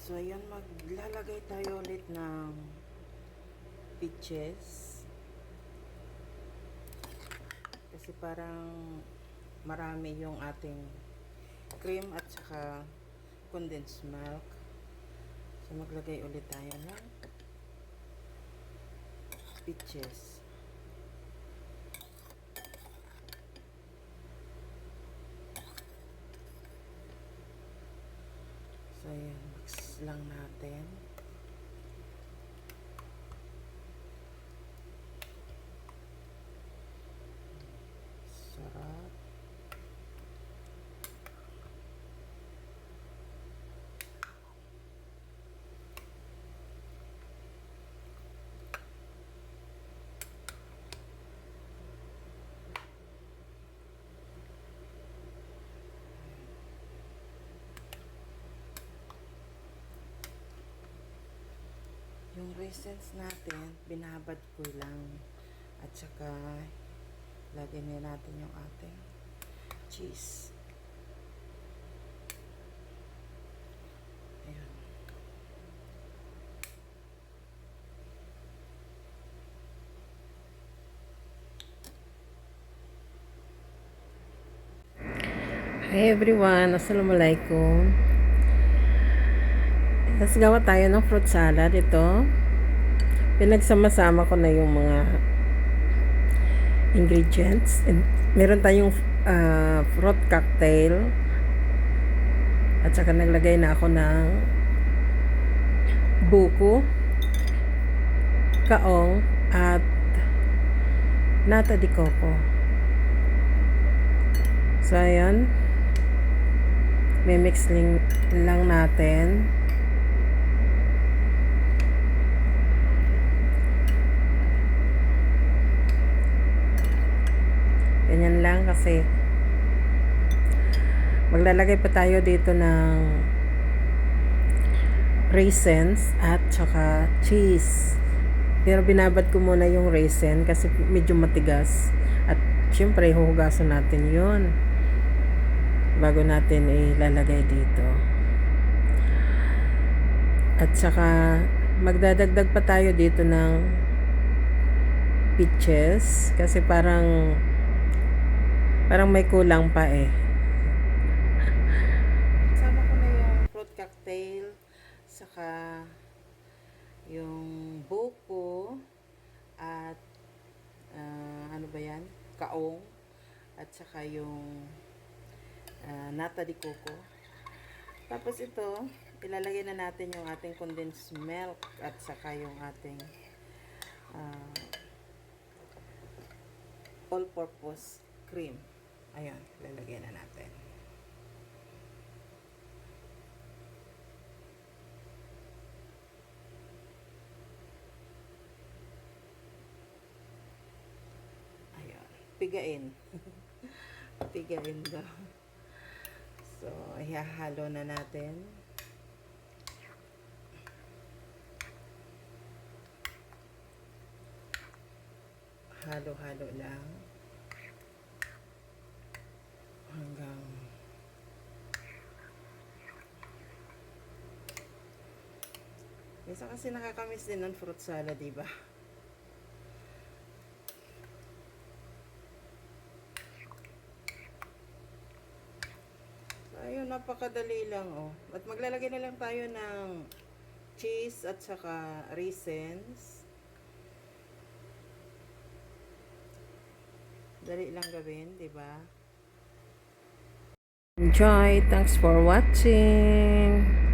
So, ayan, maglalagay tayo ulit ng peaches. Kasi parang marami yung ating cream at saka condensed milk. So, maglagay ulit tayo ng peaches. So, ayan, mix lang natin. Sarap. Yung raisins natin, binabad ko lang. At saka, lagyan na natin yung ating cheese. Ayan. Hi everyone, assalamualaikum. Tapos gawa tayo ng fruit salad. Ito, pinagsama-sama ko na yung mga ingredients. And meron tayong fruit cocktail. At saka naglagay na ako ng buko, kaong, at nata de coco. So, ayan. May mix lang natin. Ganyan lang kasi maglalagay pa tayo dito ng raisins at saka cheese. Pero binabad ko muna yung raisin kasi medyo matigas. At syempre huhugasan natin yun bago natin ilalagay dito. At saka magdadagdag pa tayo dito ng peaches kasi parang may kulang pa eh. Sama ko na yung fruit cocktail, saka yung buko, at ano ba yan? Kaong, at saka yung nata de coco. Tapos ito, ilalagay na natin yung ating condensed milk at saka yung ating all-purpose cream. Ayan, ilalagay na natin. Ayan, pigain. Pigain daw. So, ihahalo na natin. Halo-halo lang. Hanggang minsan kasi nakakamiss din ng fruit salad, diba? So, ayun, napakadali lang, oh. At maglalagay na lang tayo ng cheese at saka raisins. Dali lang gawin, diba? Enjoy! Thanks for watching!